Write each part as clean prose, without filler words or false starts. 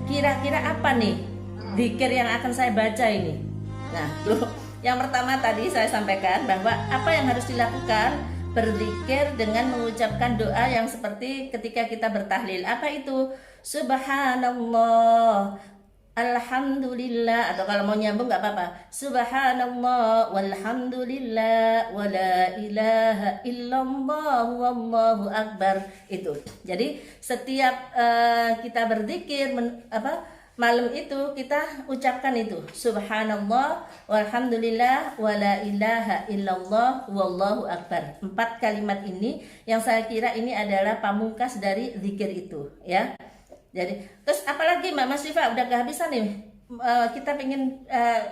Kira-kira apa nih zikir yang akan saya baca ini? Nah, yang pertama tadi saya sampaikan bahwa apa yang harus dilakukan berzikir dengan mengucapkan doa yang seperti ketika kita bertahlil. Apa itu? Subhanallah, Alhamdulillah, atau kalau mau nyambung nggak apa-apa. Subhanallah walhamdulillah wala ilaha illallah wallahu akbar. Itu. Jadi setiap kita berzikir malam itu kita ucapkan itu subhanallah walhamdulillah wala ilaha illallah wallahu akbar. 4 kalimat ini yang saya kira ini adalah pamungkas dari zikir itu, ya. Jadi terus apalagi Mbak Mas Rifa, udah kehabisan nih. Kita pengen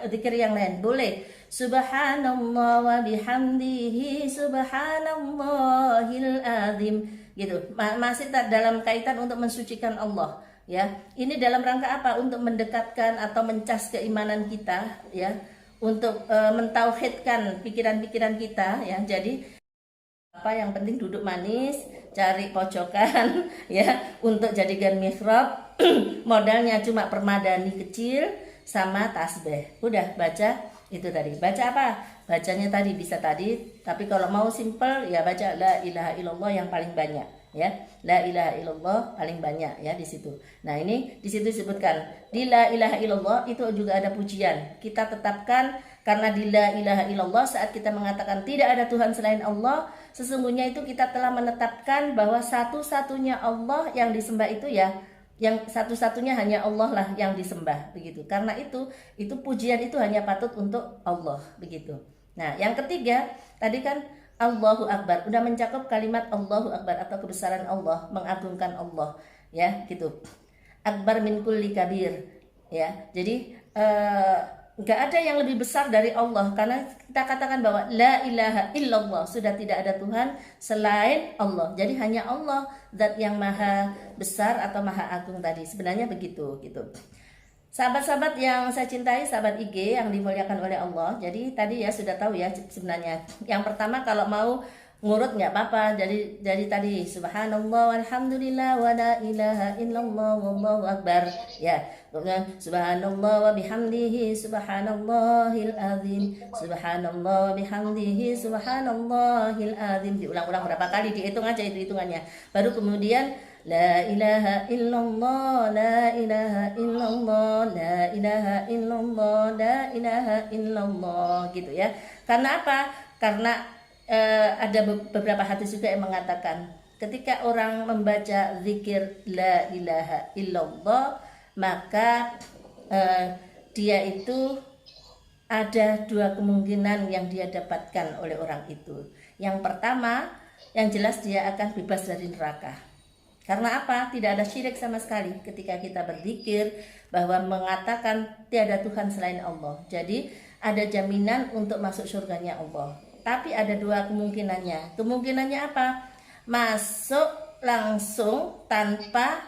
zikir yang lain, boleh. Subhanallah wa bihamdihi subhanallahil azim, gitu. Masih dalam kaitan untuk mensucikan Allah, ya. Ini dalam rangka apa? Untuk mendekatkan atau mencas keimanan kita, ya. Untuk mentauhidkan pikiran-pikiran kita, ya. Jadi apa yang penting duduk manis, cari pojokan ya, untuk jadikan mihrab. Modalnya cuma permadani kecil sama tasbih. Udah baca itu tadi. Baca apa? Bacanya tadi bisa tadi, tapi kalau mau simple ya baca la ilaha illallah yang paling banyak, ya. La ilaha illallah paling banyak, ya, di situ. Nah, ini di situ disebutkan di la ilaha illallah itu juga ada pujian. Kita tetapkan karena di la ilaha illallah saat kita mengatakan tidak ada Tuhan selain Allah, sesungguhnya itu kita telah menetapkan bahwa satu-satunya Allah yang disembah itu, ya, yang satu-satunya hanya Allah lah yang disembah, begitu. Karena itu pujian itu hanya patut untuk Allah, begitu. Nah, yang ketiga tadi kan Allahu Akbar, udah mencakup kalimat Allahu Akbar atau kebesaran Allah, mengagungkan Allah, ya, gitu. Akbar min kulli kabir, ya. Jadi nggak ada yang lebih besar dari Allah, karena kita katakan bahwa la ilaha illallah, sudah tidak ada Tuhan selain Allah. Jadi hanya Allah zat yang maha besar atau maha agung tadi. Sebenarnya begitu, gitu. Sahabat-sahabat yang saya cintai, sahabat IG yang dimuliakan oleh Allah. Jadi tadi ya sudah tahu ya sebenarnya. Yang pertama kalau mau ngurut nggak apa-apa. Jadi tadi subhanallah walhamdulillah wala ilaha illallah wallahu akbar, ya. Kemudian subhanallah wa bihamdihi subhanallahil azim, subhanallah wa bihamdihi subhanallahil azim. Diulang-ulang berapa kali, dihitung aja itu hitungannya. Baru kemudian la ilaha illallah, la ilaha illallah, la ilaha illallah, la ilaha illallah, gitu, ya. Karena apa? Karena ada beberapa hadis juga yang mengatakan ketika orang membaca zikir la ilaha illallah, maka dia itu ada 2 kemungkinan yang dia dapatkan oleh orang itu. Yang pertama, yang jelas dia akan bebas dari neraka. Karena apa? Tidak ada syirik sama sekali ketika kita berzikir bahwa mengatakan tiada Tuhan selain Allah. Jadi ada jaminan untuk masuk surganya Allah. Tapi ada 2 kemungkinannya. Kemungkinannya apa? Masuk langsung tanpa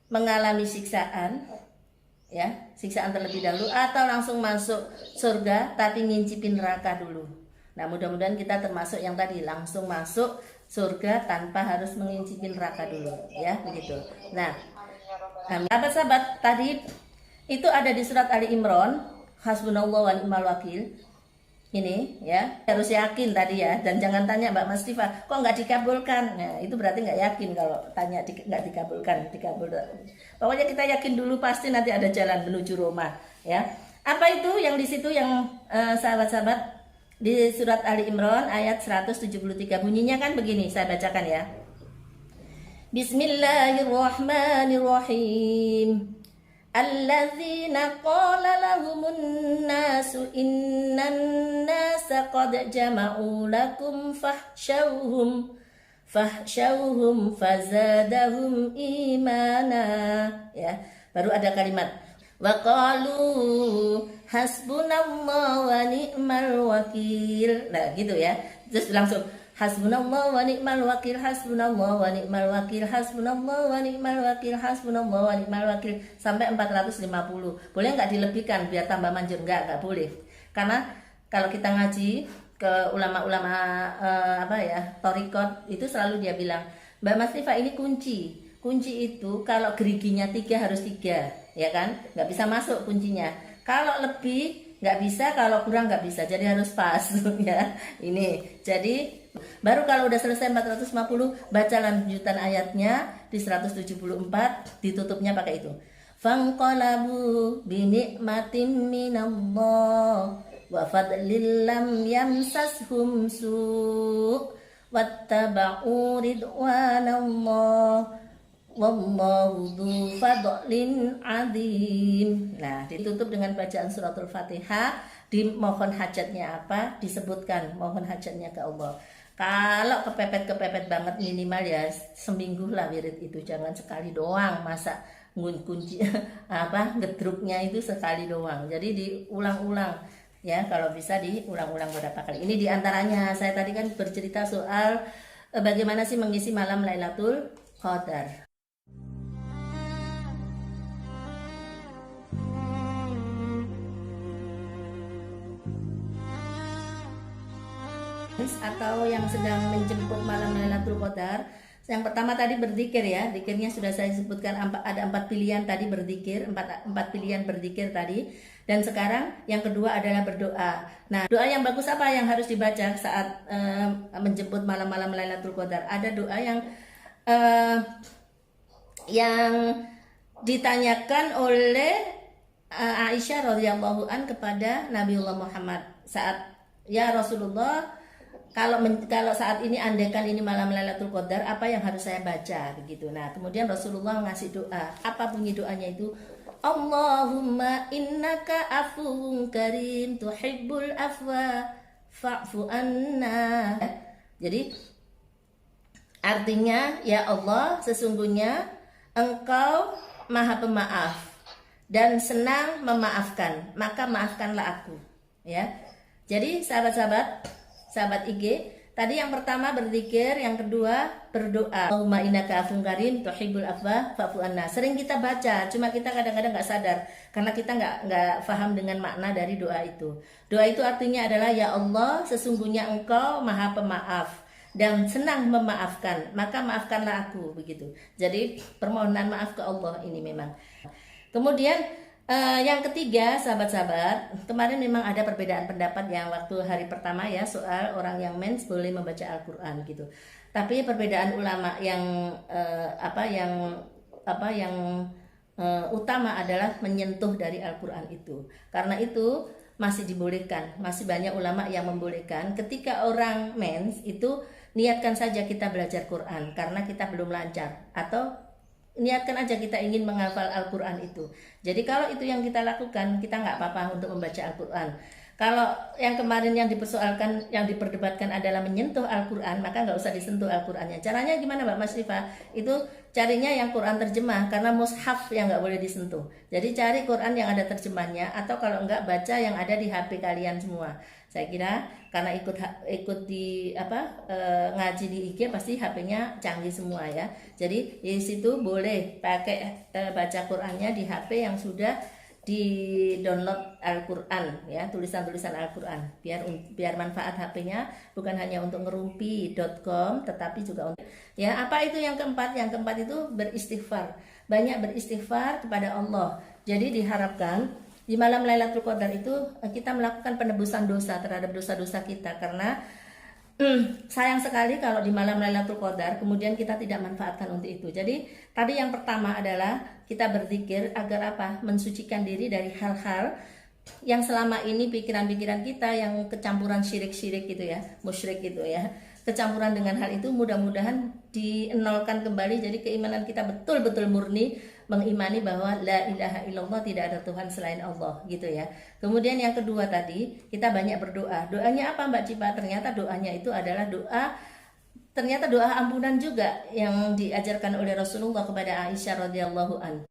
mengalami siksaan, ya, siksaan terlebih dahulu, atau langsung masuk surga tapi ngincipin neraka dulu. Nah, mudah-mudahan kita termasuk yang tadi, langsung masuk surga tanpa harus mengincipin neraka dulu, ya, begitu. Nah, sahabat-sahabat, tadi itu ada di surat Ali Imran, hasbunallah wa ni'mal wakil. Ini, ya, harus yakin tadi, ya. Dan jangan tanya Mbak Mas Tifa, kok nggak dikabulkan? Nah, itu berarti nggak yakin. Kalau tanya nggak dikabulkan, dikabulkan. Pokoknya kita yakin dulu, pasti nanti ada jalan menuju Roma, ya. Apa itu yang di situ yang sahabat-sahabat, di surat Ali Imran ayat 173, bunyinya kan begini, saya bacakan, ya. Bismillahirrahmanirrahim. Alladzina qala lahumun nasu innan nasa qad jama'u lakum fahsyauhum fazadahum imana, ya. Baru ada kalimat wa qalu hasbunallah wa ni'mal wakil. Nah, gitu, ya. Terus langsung hasbunallah wa ni'mal wakil, hasbunallah wa ni'mal wakil, hasbunallah wa ni'mal wakil, hasbunallah wa ni'mal wakil, sampai 450. Boleh nggak dilebihkan biar tambah manjur? Nggak boleh. Karena kalau kita ngaji ke ulama-ulama thorikot itu selalu dia bilang, Mbak Mas Tifa, ini kunci. Kunci itu kalau geriginya 3 harus 3, ya kan? Nggak bisa masuk kuncinya. Kalau lebih nggak bisa, kalau kurang nggak bisa. Jadi harus pas ya. Ini. Jadi baru kalau udah selesai 450, baca lanjutan ayatnya di 174, ditutupnya pakai itu. Fanqalabu binikmatin minallah wa fadlil lam yamsashum su' wattaba'u ridwanallah wallahu dzu fadlin adzim. Nah, ditutup dengan bacaan suratul Fatihah, dimohon hajatnya apa, disebutkan mohon hajatnya ke Allah. Kalau kepepet banget minimal ya seminggu lah wirid itu, jangan sekali doang, masa kunci apa gedruknya itu sekali doang. Jadi diulang-ulang ya, kalau bisa diulang-ulang beberapa kali. Ini diantaranya saya tadi kan bercerita soal bagaimana sih mengisi malam Lailatul Qadar. Atau yang sedang menjemput malam Lailatul Qadar, yang pertama tadi berzikir ya, zikirnya sudah saya sebutkan, ada 4 pilihan tadi berzikir, 4 pilihan berzikir tadi. Dan sekarang yang kedua adalah berdoa. Nah, doa yang bagus apa yang harus dibaca saat menjemput malam-malam Lailatul Qadar? Ada doa yang ditanyakan oleh Aisyah radhiyallahu an kepada Nabiullah Muhammad saat, ya Rasulullah, kalau saat ini andaikan ini malam Lailatul Qadar, apa yang harus saya baca begitu. Nah, kemudian Rasulullah ngasih doa. Apa bunyi doanya itu? Allahumma innaka afuwun karim tuhibbul afwa fa'fu anna. Jadi artinya, ya Allah, sesungguhnya Engkau Maha Pemaaf dan senang memaafkan, maka maafkanlah aku, ya. Jadi sahabat IG, tadi yang pertama berzikir, yang kedua berdoa. Allahumma innaka afuwun karim tuhibbul afwa fa'fu anna. Sering kita baca, cuma kita kadang-kadang nggak sadar karena kita nggak paham dengan makna dari doa itu. Doa itu artinya adalah, ya Allah, sesungguhnya Engkau Maha Pemaaf dan senang memaafkan, maka maafkanlah aku begitu. Jadi permohonan maaf ke Allah ini memang. Kemudian yang ketiga, sahabat-sahabat, kemarin memang ada perbedaan pendapat yang waktu hari pertama ya, soal orang yang mens boleh membaca Al-Qur'an gitu. Tapi perbedaan ulama yang utama adalah menyentuh dari Al-Qur'an itu. Karena itu masih dibolehkan, masih banyak ulama yang membolehkan ketika orang mens itu niatkan saja kita belajar Quran karena kita belum lancar, atau niatkan aja kita ingin menghafal Al-Quran itu. Jadi kalau itu yang kita lakukan, kita nggak apa-apa untuk membaca Al-Quran. Kalau yang kemarin yang dipersoalkan, yang diperdebatkan adalah menyentuh Al-Quran, maka nggak usah disentuh Al-Qurannya. Caranya gimana Mbak Mas Rifa? Itu carinya yang Quran terjemah, karena mushaf yang nggak boleh disentuh. Jadi cari Quran yang ada terjemahnya, atau kalau nggak baca yang ada di HP kalian semua. Saya kira karena ikut di ngaji di IG pasti HP-nya canggih semua ya. Jadi di situ boleh pakai baca Qurannya di HP yang sudah di download Al-Quran ya, tulisan-tulisan Al-Quran, biar manfaat HP-nya bukan hanya untuk ngerumpi.com tetapi juga untuk ya. Apa itu yang keempat? Yang keempat itu beristighfar, banyak beristighfar kepada Allah. Jadi diharapkan di malam Lailatul Qadar itu kita melakukan penebusan dosa terhadap dosa-dosa kita, karena sayang sekali kalau di malam Lailatul Qadar kemudian kita tidak manfaatkan untuk itu. Jadi tadi yang pertama adalah kita berzikir agar apa? Mensucikan diri dari hal-hal yang selama ini pikiran-pikiran kita yang kecampuran syirik-syirik gitu ya, musyrik gitu ya. Kecampuran dengan hal itu mudah-mudahan dienolkan kembali, jadi keimanan kita betul-betul murni mengimani bahwa la ilaha illallah, tidak ada Tuhan selain Allah gitu ya. Kemudian yang kedua tadi kita banyak berdoa. Doanya apa Mbak Cipa? Ternyata doanya itu adalah doa ampunan juga yang diajarkan oleh Rasulullah kepada Aisyah radhiyallahu an.